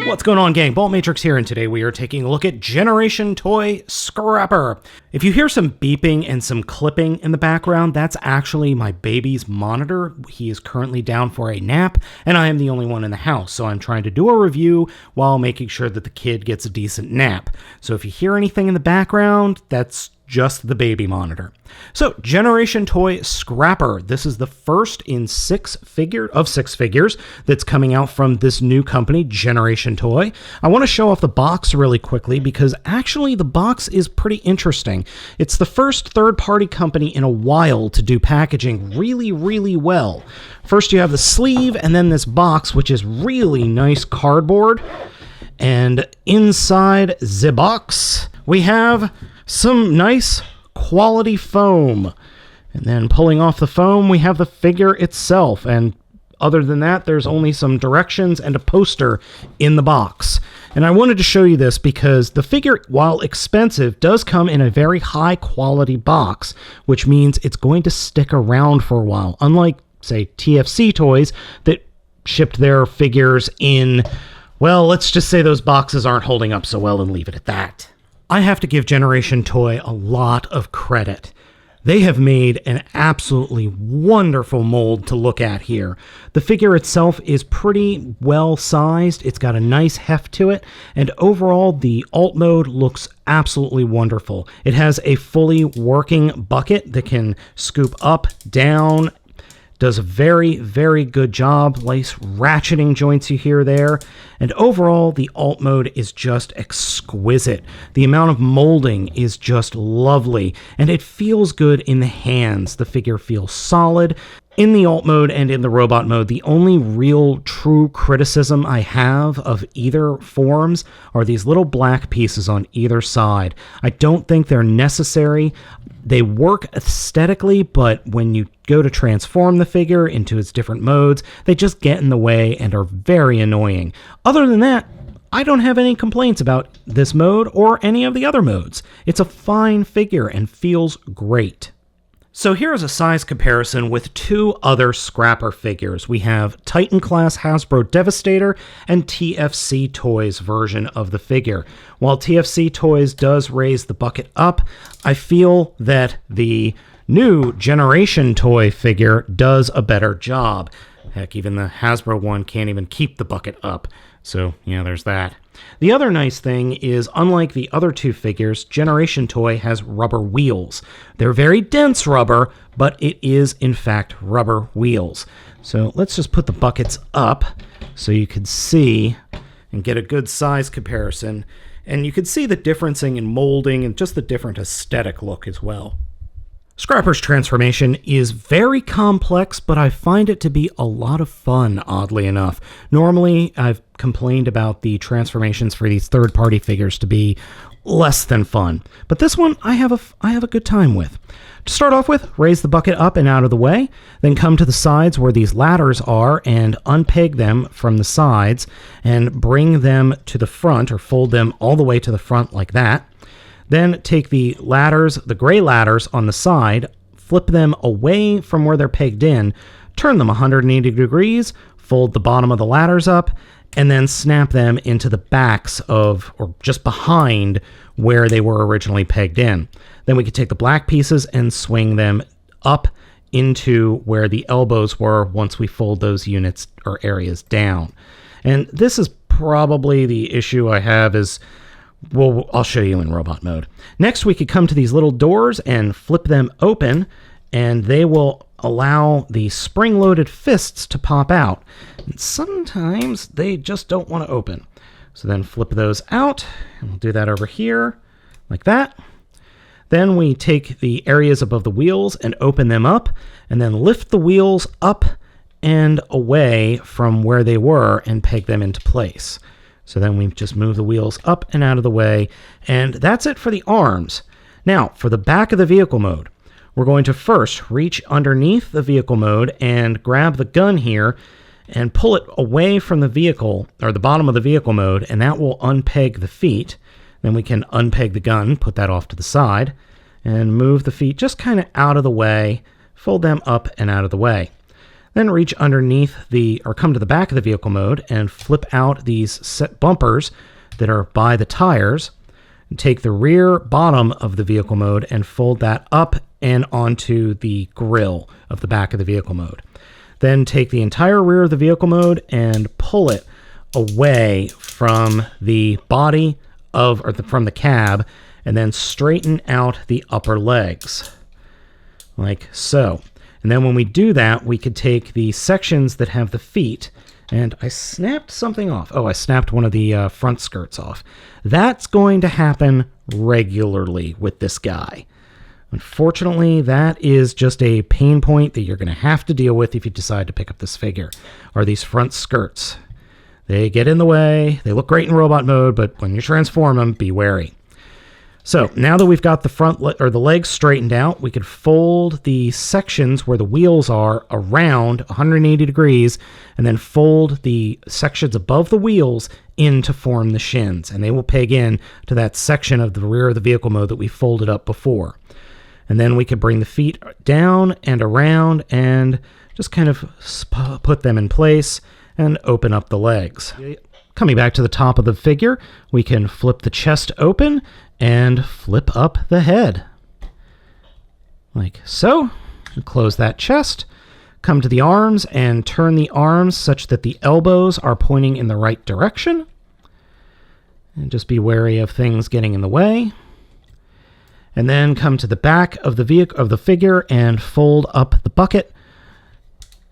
What's going on, gang? Baltmatrix here, and today we are taking a look at GenerationToy Scrapper. If you hear some beeping and some clipping in the background, that's actually my baby's monitor. He is currently down for a nap, and I am the only one in the house, so I'm trying to do a review while making sure that the kid gets a decent nap. So if you hear anything in the background, that's just the baby monitor. So, GenerationToy Scrapper. This is the first in six figures that's coming out from this new company, GenerationToy. I want to show off the box really quickly because actually the box is pretty interesting. It's the first third-party company in a while to do packaging really, really well. First you have the sleeve and then this box, which is really nice cardboard. And inside the box, we have some nice quality foam. And then pulling off the foam, we have the figure itself. And other than that, there's only some directions and a poster in the box. And I wanted to show you this because the figure, while expensive, does come in a very high quality box, which means it's going to stick around for a while. Unlike, say, TFC toys that shipped their figures in, well, let's just say those boxes aren't holding up so well and leave it at that. I have to give GenerationToy a lot of credit. They have made an absolutely wonderful mold to look at here. The figure itself is pretty well sized, it's got a nice heft to it, and overall the alt mode looks absolutely wonderful. It has a fully working bucket that can scoop up, down, does a very, very good job. Nice ratcheting joints you hear there. And overall, the alt mode is just exquisite. The amount of molding is just lovely, and it feels good in the hands. The figure feels solid. In the alt mode and in the robot mode, the only real true criticism I have of either forms are these little black pieces on either side. I don't think they're necessary. They work aesthetically, but when you go to transform the figure into its different modes, they just get in the way and are very annoying. Other than that, I don't have any complaints about this mode or any of the other modes. It's a fine figure and feels great. So here is a size comparison with two other Scrapper figures. We have Titan Class Hasbro Devastator and TFC Toys version of the figure. While TFC Toys does raise the bucket up, I feel that the new GenerationToy figure does a better job. Heck, even the Hasbro one can't even keep the bucket up. So, yeah, there's that. The other nice thing is, unlike the other two figures, GenerationToy has rubber wheels. They're very dense rubber, but it is, in fact, rubber wheels. So let's just put the buckets up so you can see and get a good size comparison. And you can see the differencing in molding and just the different aesthetic look as well. Scrapper's transformation is very complex, but I find it to be a lot of fun, oddly enough. Normally, I've complained about the transformations for these third-party figures to be less than fun, but this one I have a good time with. To start off with, raise the bucket up and out of the way, then come to the sides where these ladders are and unpeg them from the sides and bring them to the front, or fold them all the way to the front like that. Then take the ladders, the gray ladders on the side, flip them away from where they're pegged in, turn them 180 degrees, fold the bottom of the ladders up, and then snap them into the backs of, or just behind, where they were originally pegged in. Then we can take the black pieces and swing them up into where the elbows were once we fold those units or areas down. And this is probably the issue I have is, well, I'll show you in robot mode. Next, we could come to these little doors and flip them open, and they will allow the spring-loaded fists to pop out. And sometimes they just don't want to open. So then flip those out, and we'll do that over here, like that. Then we take the areas above the wheels and open them up, and then lift the wheels up and away from where they were and peg them into place. So then we just move the wheels up and out of the way, and that's it for the arms. Now, for the back of the vehicle mode, we're going to first reach underneath the vehicle mode and grab the gun here and pull it away from the vehicle, or the bottom of the vehicle mode, and that will unpeg the feet. Then we can unpeg the gun, put that off to the side, and move the feet just kind of out of the way, fold them up and out of the way. Then reach underneath or come to the back of the vehicle mode and flip out these set bumpers that are by the tires. And take the rear bottom of the vehicle mode and fold that up and onto the grille of the back of the vehicle mode. Then take the entire rear of the vehicle mode and pull it away from the body from the cab, and then straighten out the upper legs, like so. And then when we do that, we could take the sections that have the feet, and I snapped something off. Oh, I snapped one of the front skirts off. That's going to happen regularly with this guy. Unfortunately, that is just a pain point that you're going to have to deal with if you decide to pick up this figure, are these front skirts. They get in the way. They look great in robot mode, but when you transform them, be wary. So now that we've got the legs straightened out, we could fold the sections where the wheels are around 180 degrees, and then fold the sections above the wheels in to form the shins, and they will peg in to that section of the rear of the vehicle mode that we folded up before. And then we could bring the feet down and around and just kind of put them in place and open up the legs. Coming back to the top of the figure, we can flip the chest open and flip up the head. Like so. And close that chest. Come to the arms and turn the arms such that the elbows are pointing in the right direction. And just be wary of things getting in the way. And then come to the back of the figure and fold up the bucket.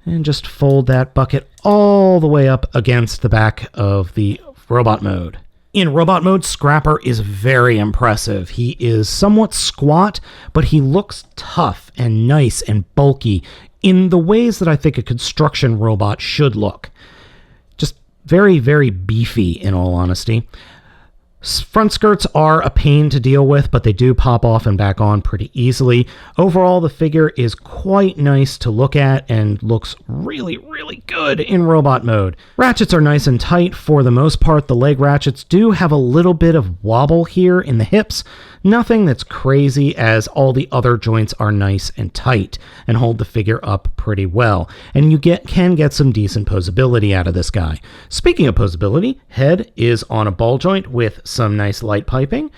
And just fold that bucket all the way up against the back of the robot mode. In robot mode, Scrapper is very impressive. He is somewhat squat, but he looks tough and nice and bulky in the ways that I think a construction robot should look. Just very, very beefy, in all honesty. Front skirts are a pain to deal with, but they do pop off and back on pretty easily. Overall, the figure is quite nice to look at and looks really, really good in robot mode. Ratchets are nice and tight for the most part. The leg ratchets do have a little bit of wobble here in the hips. Nothing that's crazy, as all the other joints are nice and tight and hold the figure up pretty well. And you can get some decent posability out of this guy. Speaking of posability, head is on a ball joint with some nice light piping.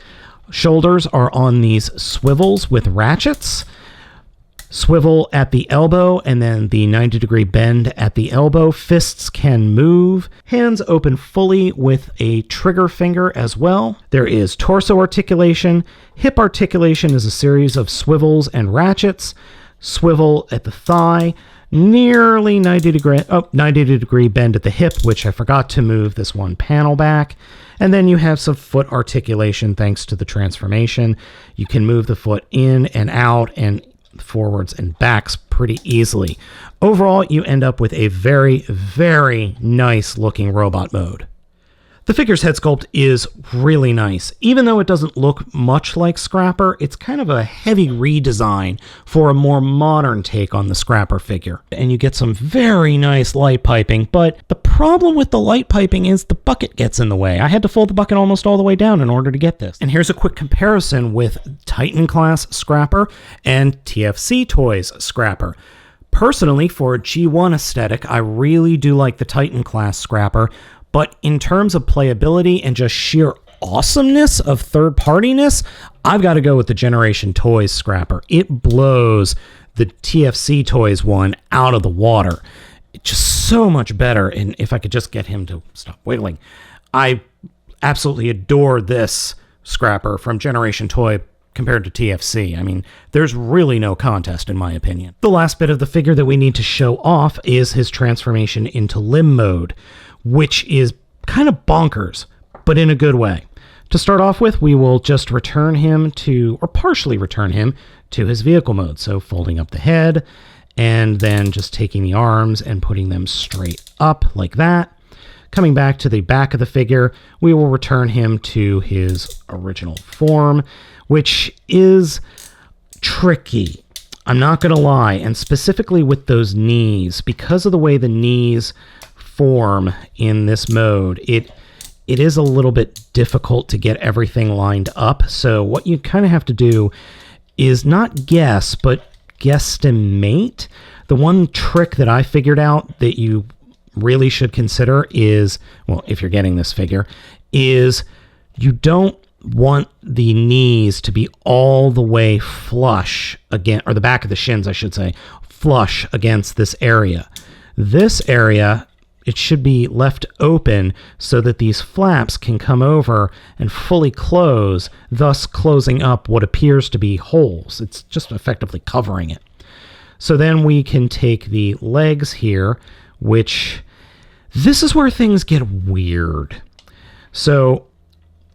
Shoulders are on these swivels with ratchets. Swivel at the elbow and then the 90-degree bend at the elbow. Fists can move. Hands open fully with a trigger finger as well. There is torso articulation. Hip articulation is a series of swivels and ratchets. Swivel at the thigh. Nearly 90-degree bend at the hip, which I forgot to move this one panel back. And then you have some foot articulation thanks to the transformation. You can move the foot in and out and forwards and backs pretty easily. Overall, you end up with a very, very nice looking robot mode. The figure's head sculpt is really nice. Even though it doesn't look much like Scrapper, it's kind of a heavy redesign for a more modern take on the Scrapper figure. And you get some very nice light piping, but the problem with the light piping is the bucket gets in the way. I had to fold the bucket almost all the way down in order to get this. And here's a quick comparison with Titan class Scrapper and TFC Toys Scrapper. Personally, for a G1 aesthetic, I really do like the Titan class Scrapper. But in terms of playability and just sheer awesomeness of third-partiness, I've got to go with the GenerationToy Scrapper. It blows the TFC Toys one out of the water. It's just so much better, and if I could just get him to stop wiggling. I absolutely adore this Scrapper from GenerationToy compared to TFC. I mean, there's really no contest in my opinion. The last bit of the figure that we need to show off is his transformation into limb mode, which is kind of bonkers, but in a good way. To start off with, we will just return him to, or partially return him to his vehicle mode. So folding up the head, and then just taking the arms and putting them straight up like that. Coming back to the back of the figure, we will return him to his original form, which is tricky. I'm not going to lie, and specifically with those knees, because of the way the knees form in this mode, it is a little bit difficult to get everything lined up. So what you kind of have to do is not guess, but guesstimate The one trick that I figured out that you really should consider is, well, if you're getting this figure, is you don't want the knees to be all the way flush again, or the back of the shins, I should say, flush against this area. This area, it should be left open so that these flaps can come over and fully close, thus closing up what appears to be holes. It's just effectively covering it. So then we can take the legs here, which this is where things get weird. So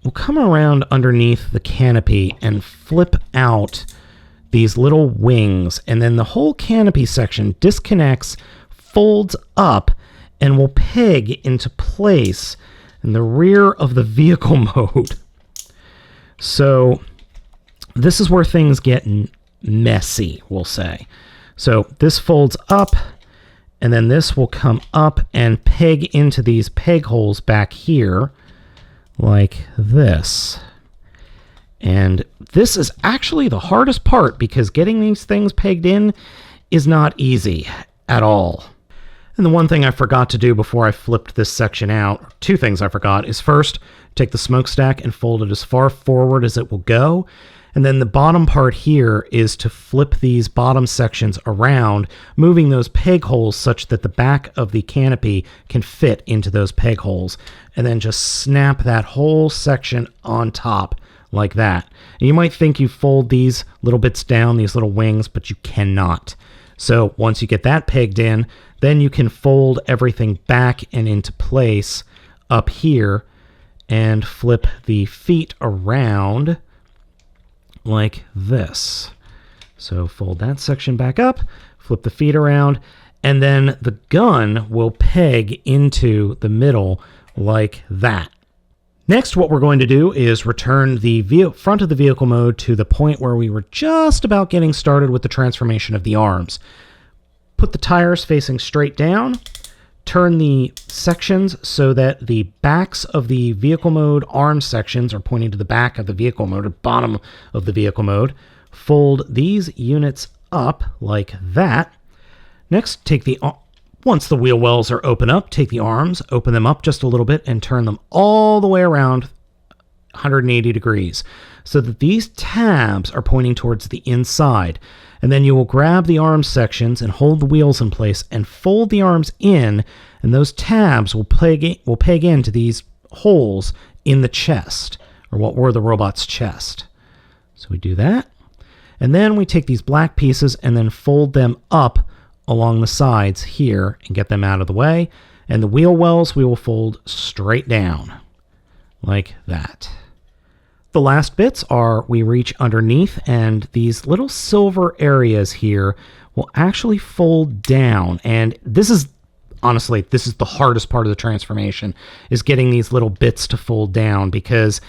we'll come around underneath the canopy and flip out these little wings, and then the whole canopy section disconnects, folds up, and will peg into place in the rear of the vehicle mode. So this is where things get messy, we'll say. So this folds up, and then this will come up and peg into these peg holes back here, like this. And this is actually the hardest part, because getting these things pegged in is not easy at all. And the one thing I forgot to do before I flipped this section out, two things I forgot, is first, take the smokestack and fold it as far forward as it will go. And then the bottom part here is to flip these bottom sections around, moving those peg holes such that the back of the canopy can fit into those peg holes. And then just snap that whole section on top like that. And you might think you fold these little bits down, these little wings, but you cannot. So once you get that pegged in, then you can fold everything back and into place up here and flip the feet around like this. So fold that section back up, flip the feet around, and then the gun will peg into the middle like that. Next, what we're going to do is return the front of the vehicle mode to the point where we were just about getting started with the transformation of the arms. Put the tires facing straight down, turn the sections so that the backs of the vehicle mode arm sections are pointing to the back of the vehicle mode, or bottom of the vehicle mode. Fold these units up like that. Next, once the wheel wells are open up, take the arms, open them up just a little bit, and turn them all the way around 180 degrees so that these tabs are pointing towards the inside. And then you will grab the arm sections and hold the wheels in place and fold the arms in, and those tabs will peg into these holes in the chest, or what were the robot's chest. So we do that. And then we take these black pieces and then fold them up along the sides here and get them out of the way. And the wheel wells we will fold straight down like that. The last bits are we reach underneath, and these little silver areas here will actually fold down. And this is, honestly, this is the hardest part of the transformation, is getting these little bits to fold down, because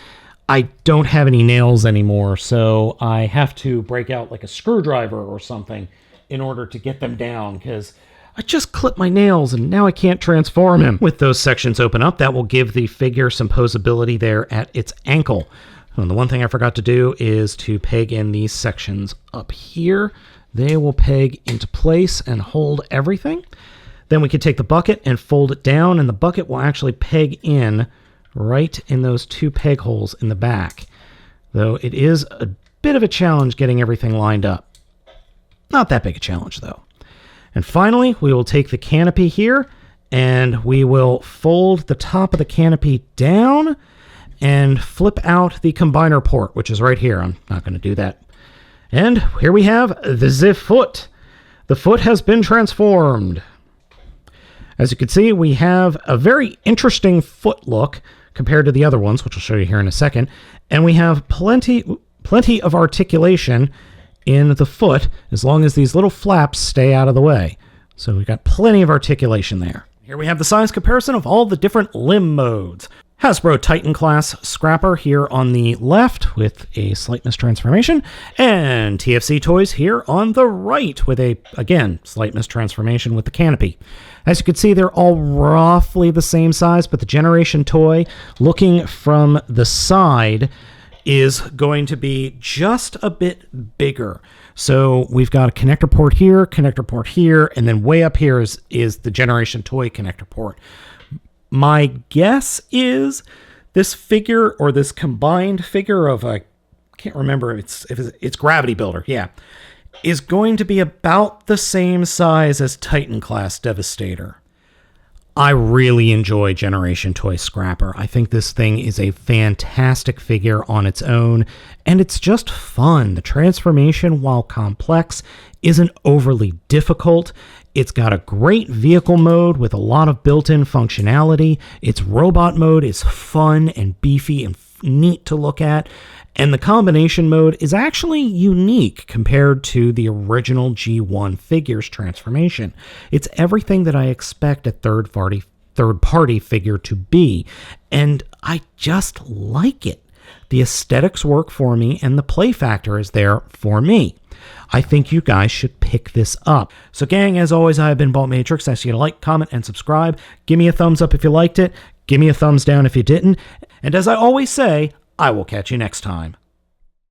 I don't have any nails anymore, so I have to break out like a screwdriver or something in order to get them down, because I just clipped my nails and now I can't transform him. With those sections open up, that will give the figure some posability there at its ankle. And the one thing I forgot to do is to peg in these sections up here. They will peg into place and hold everything. Then we can take the bucket and fold it down, and the bucket will actually peg in right in those two peg holes in the back. Though it is a bit of a challenge getting everything lined up. Not that big a challenge, though. And finally, we will take the canopy here, and we will fold the top of the canopy down and flip out the combiner port, which is right here. I'm not going to do that. And here we have the foot. The foot has been transformed. As you can see, we have a very interesting foot look compared to the other ones, which I'll show you here in a second. And we have plenty of articulation in the foot, as long as these little flaps stay out of the way. So we've got plenty of articulation there. Here we have the size comparison of all the different limb modes. Hasbro Titan class Scrapper here on the left with a slight mistransformation, and TFC Toys here on the right with a, again, slight mistransformation with the canopy. As you can see, they're all roughly the same size, but the Generation Toy, looking from the side, is going to be just a bit bigger. So we've got a connector port here, and then way up here is the GenerationToy connector port. My guess is this figure, or this combined figure of, I can't remember if it's Gravity Builder, yeah, is going to be about the same size as Titan class Devastator. I really enjoy GenerationToy Scrapper. I think this thing is a fantastic figure on its own, and it's just fun. The transformation, while complex, isn't overly difficult. It's got a great vehicle mode with a lot of built-in functionality. Its robot mode is fun and beefy and neat to look at. And the combination mode is actually unique compared to the original G1 figure's transformation. It's everything that I expect a third-party figure to be, and I just like it. The aesthetics work for me, and the play factor is there for me. I think you guys should pick this up. So gang, as always, I have been Baltmatrix. I ask you to like, comment, and subscribe. Give me a thumbs up if you liked it. Give me a thumbs down if you didn't. And as I always say, I will catch you next time.